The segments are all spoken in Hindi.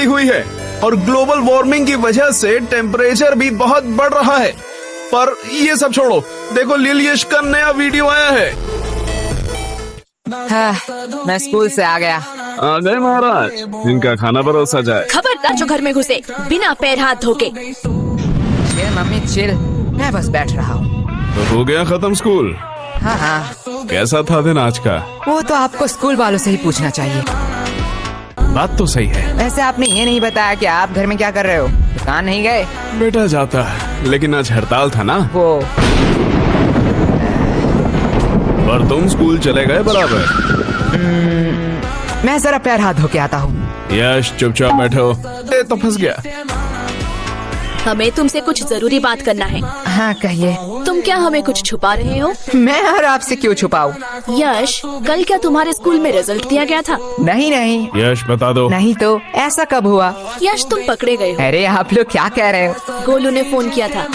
हुई है और ग्लोबल वार्मिंग की वजह से टेम्परेचर भी बहुत बढ़ रहा है। पर ये सब छोड़ो, देखो लिल यश का नया वीडियो आया है। हाँ, मैं स्कूल से आ गया। आ गए महाराज, इनका खाना परोसा जाए। खबरदार जो घर में घुसे बिना पैर हाथ धोके। चिल मम्मी चिल, मैं बस बैठ रहा हूँ। तो हो गया खत्म स्कूल? हाँ हाँ, कैसा था दिन आज का? वो तो आपको स्कूल वालों से ही पूछना चाहिए। बात तो सही है। वैसे आपने ये नहीं बताया कि आप घर में क्या कर रहे हो? दुकान नहीं गए? बेटा जाता है, लेकिन आज हड़ताल था ना। वो पर तुम स्कूल चले गए बराबर। मैं जरा पैर हाथ धो के आता हूँ। यश चुपचाप बैठो। ए, तो फंस गया। हमें तुमसे कुछ जरूरी बात करना है। हाँ कहिए। तुम क्या हमें कुछ छुपा रहे हो? मैं और आपसे क्यों छुपाऊं? यश, कल क्या तुम्हारे स्कूल में रिजल्ट दिया गया था? नहीं नहीं। यश बता दो। नहीं तो ऐसा कब हुआ? यश, तुम पकड़े गए हो। अरे आप लोग क्या कह रहे हो? गोलू ने फोन किया था।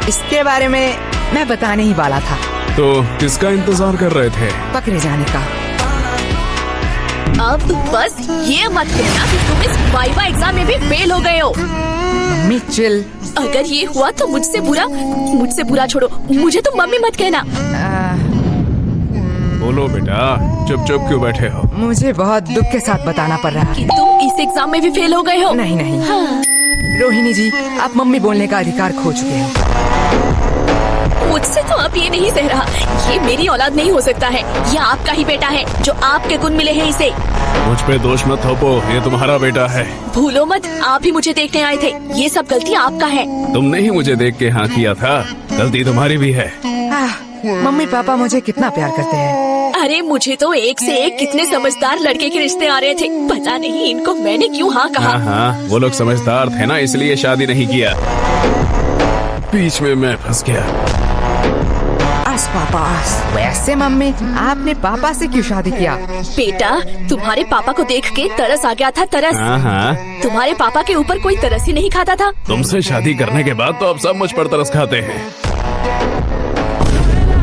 इसके बारे में मैं बताने ही वाला था। तो किसका इंतजार कर रहे थे? पकड़े जाने का। अब बस ये मत कहना कि तुम इस वाइवा एग्जाम में भी फेल हो गए हो। Mummy chill. अगर ये हुआ तो मुझसे बुरा छोड़ो, मुझे तो मम्मी मत कहना। बोलो बेटा, चुप चुप क्यों बैठे हो? मुझे बहुत दुख के साथ बताना पड़ रहा कि है। तुम इस एग्जाम में भी फेल हो गए हो। नहीं नहीं। हाँ। रोहिणी जी, आप मम्मी बोलने का अधिकार खो चुके हैं। मुझसे तो अब ये नहीं सह रहा। ये मेरी औलाद नहीं हो सकता है। ये आपका ही बेटा है, जो आपके गुण मिले हैं इसे। मुझ पे दोष मत थोपो, ये तुम्हारा बेटा है। भूलो मत, आप ही मुझे देखने आए थे। ये सब गलती आपका है। तुमने ही मुझे देख के हाँ किया था, गलती तुम्हारी भी है। मम्मी पापा मुझे कितना प्यार करते हैं। अरे मुझे तो एक से एक कितने समझदार लड़के के रिश्ते आ रहे थे। पता नहीं इनको मैंने क्यों हाँ कहा। हाँ, वो लोग समझदार थे ना, इसलिए शादी नहीं किया। बीच में मैं फंस गया। पापा, वैसे मम्मी आपने पापा से क्यों शादी किया? बेटा, तुम्हारे पापा को देख के तरस आ गया था। तरस। हाँ। तुम्हारे पापा के ऊपर कोई तरस ही नहीं खाता था। तुमसे शादी करने के बाद तो अब सब मुझ पर तरस खाते हैं।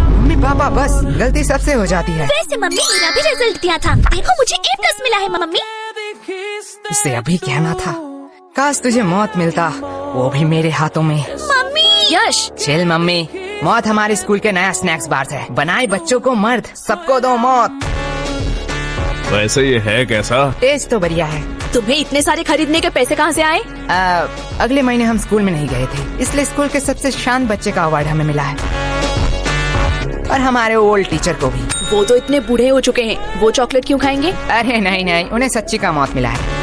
मम्मी पापा, बस गलती सबसे हो जाती है। वैसे मम्मी, मेरा भी रिजल्ट दिया था। देखो मुझे A+ मिला है मम्मी। इसे अभी कहना था। काश तुझे मौत मिलता, वो भी मेरे हाथों में। मम्मी। यश चिल मम्मी, मौत हमारे स्कूल के नया स्नैक्स बार है। बनाए बच्चों को मर्द, सबको दो मौत। वैसे ये है कैसा? टेस्ट तो बढ़िया है। तुम्हें इतने सारे खरीदने के पैसे कहाँ से आए? अगले महीने हम स्कूल में नहीं गए थे, इसलिए स्कूल के सबसे शांत बच्चे का अवार्ड हमें मिला है, और हमारे ओल्ड टीचर को भी। वो तो इतने बूढ़े हो चुके हैं, वो चॉकलेट क्यों खाएंगे? अरे नहीं नहीं, उन्हें सच्ची का मौत मिला है,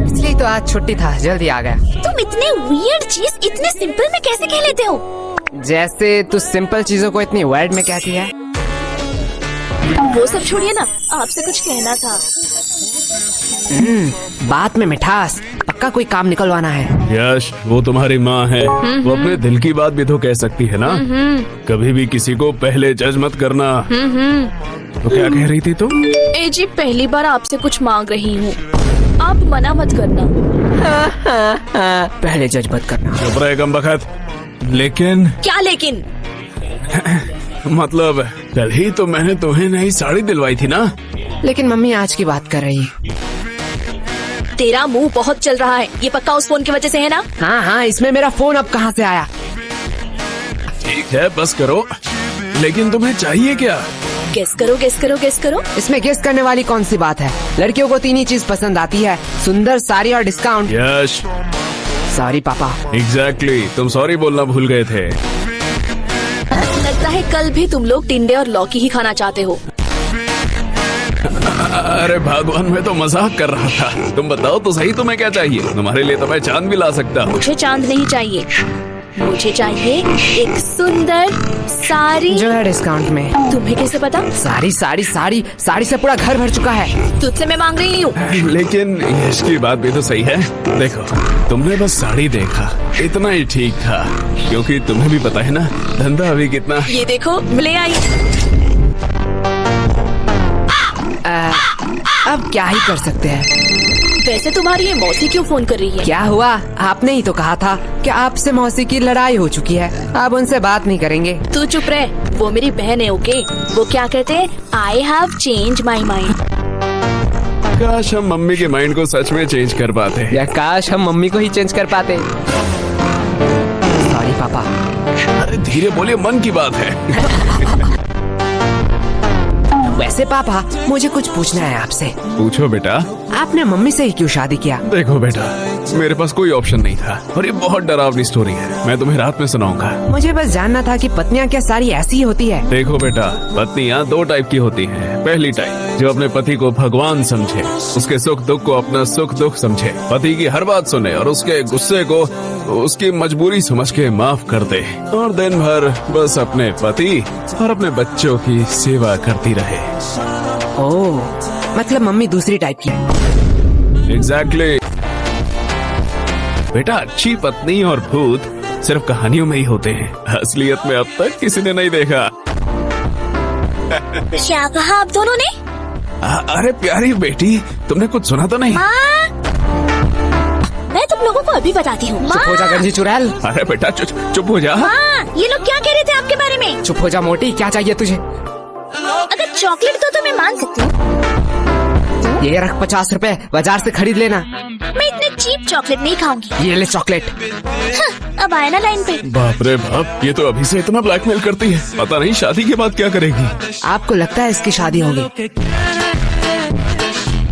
इसलिए तो आज छुट्टी था, जल्दी आ गया। तुम इतने वियर्ड चीज इतने सिंपल में कैसे कह लेते हो? जैसे तू सिंपल चीजों को इतनी वर्ड में कहती है। वो सब छोड़िए ना, आपसे कुछ कहना था। बात में मिठास, पक्का कोई काम निकलवाना है। यश, वो तुम्हारी माँ है, वो अपने दिल की बात भी तो कह सकती है ना। कभी भी किसी को पहले जज मत करना। तो क्या कह रही थी तुम? ए जी, पहली बार आपसे कुछ मांग रही हूँ, आप मना मत करना। पहले जज मत करना। चुप रहे कमबख्त। लेकिन क्या लेकिन? मतलब कल ही तो मैंने तुम्हें नई साड़ी दिलवाई थी ना। लेकिन मम्मी आज की बात कर रही है। तेरा मुंह बहुत चल रहा है, ये पक्का उस फोन की वजह से है ना? हाँ हाँ, इसमें मेरा फोन अब कहाँ से आया? ठीक है, बस करो। लेकिन तुम्हें चाहिए क्या? गेस करो गेस करो गेस करो। इसमें गेस करने वाली कौन सी बात है? लड़कियों को 3 ही चीज पसंद आती है, सुंदर, साड़ी और डिस्काउंट। यश, सॉरी पापा। एग्जैक्टली, तुम सॉरी बोलना भूल गए थे। लगता है कल भी तुम लोग टिंडे और लौकी ही खाना चाहते हो। अरे भगवान, मैं तो मजाक कर रहा था। तुम बताओ तो सही, तुम्हें क्या चाहिए? तुम्हारे लिए तो मैं चांद भी ला सकता हूँ। मुझे चांद नहीं चाहिए, मुझे चाहिए एक सुंदर साड़ी जो है डिस्काउंट में। तुम्हें कैसे पता? साड़ी साड़ी साड़ी साड़ी से पूरा घर भर चुका है। तुझसे मैं मांग रही हूँ। लेकिन यश की बात भी तो सही है। देखो, तुमने बस साड़ी देखा, इतना ही ठीक था, क्योंकि तुम्हें भी पता है ना धंधा अभी कितना। ये देखो, ले आई। अब क्या ही कर सकते हैं। वैसे तुम्हारी ये मौसी क्यों फोन कर रही है? क्या हुआ? आपने ही तो कहा था कि आपसे मौसी की लड़ाई हो चुकी है, अब उनसे बात नहीं करेंगे। तू चुप रह, वो मेरी बहन है, ओके? वो क्या कहते हैं, I have change my mind. काश हम मम्मी के माइंड को सच में चेंज कर पाते। या काश हम मम्मी को ही चेंज कर पाते। सॉरी पापा। अरे धीरे बोलिए, मन की बात है। वैसे पापा, मुझे कुछ पूछना है आपसे। पूछो बेटा। आपने मम्मी से ही क्यों शादी किया? देखो बेटा, मेरे पास कोई ऑप्शन नहीं था और ये बहुत डरावनी स्टोरी है। मैं तुम्हें रात में सुनाऊंगा। मुझे बस जानना था कि पत्नियां क्या सारी ऐसी ही होती है? देखो बेटा, पत्नियां दो टाइप की होती हैं। पहली टाइप जो अपने पति को भगवान समझे, उसके सुख दुख को अपना सुख दुख समझे, पति की हर बात सुने और उसके गुस्से को उसकी मजबूरी समझ के माफ कर दे और दिन भर बस अपने पति और अपने बच्चों की सेवा करती रहे। ओह, मतलब मम्मी दूसरी टाइप की है। एग्जैक्टली। बेटा, अच्छी पत्नी और भूत सिर्फ कहानियों में ही होते हैं, असलियत में अब तक किसी ने नहीं देखा। क्या कहा आप दोनों ने? अरे प्यारी बेटी, तुमने कुछ सुना तो नहीं? माँ, मैं तुम लोगों को अभी बताती हूँ। चुप हो जा गंजी चुड़ैल। अरे बेटा चुप हो जा। माँ, ये लोग क्या कह रहे थे आपके बारे में? चुप हो जा मोटी, क्या चाहिए तुझे? अगर चॉकलेट तो मैं मान सकती हूँ। ये रख 50 रुपए, बाजार से खरीद लेना। मैं इतने चीप चॉकलेट नहीं खाऊंगी। ये ले चॉकलेट। अब आया ना लाइन पे। बाप रे बाप, ये तो अभी से इतना ब्लैकमेल करती है, पता नहीं शादी के बाद क्या करेगी। आपको लगता है इसकी शादी होगी?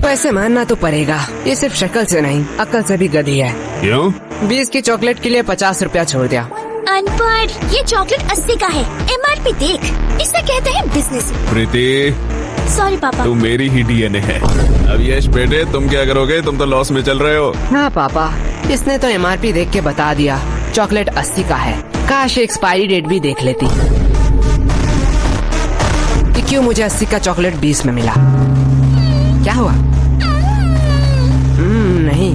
वैसे मानना तो पड़ेगा, ये सिर्फ शक्ल से नहीं, अक्ल से भी गधी है। क्यों? 20 की चॉकलेट के लिए 50 रुपया छोड़ दिया। अनपढ़, ये चॉकलेट 80 का है। MRP देख, इसे कहते हैं बिजनेस। प्रीति, सॉरी पापा। तुम मेरी ही DNA है। अब यश बेटे, तुम क्या करोगे? तुम तो लॉस में चल रहे हो। हाँ पापा, इसने तो MRP देख के बता दिया चॉकलेट 80 का है। काश एक्सपायरी डेट भी देख लेती कि क्यों मुझे 80 का चॉकलेट 20 में मिला। क्या हुआ? नहीं,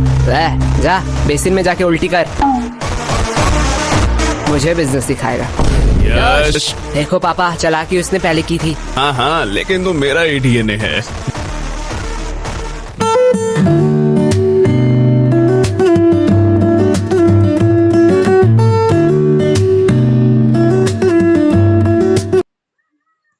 जा बेसिन में जाके उल्टी कर। मुझे बिजनेस सिखाएगा। यश। देखो पापा, चालाकी उसने पहले की थी। हाँ हाँ, लेकिन तुम मेरा ही DNA है।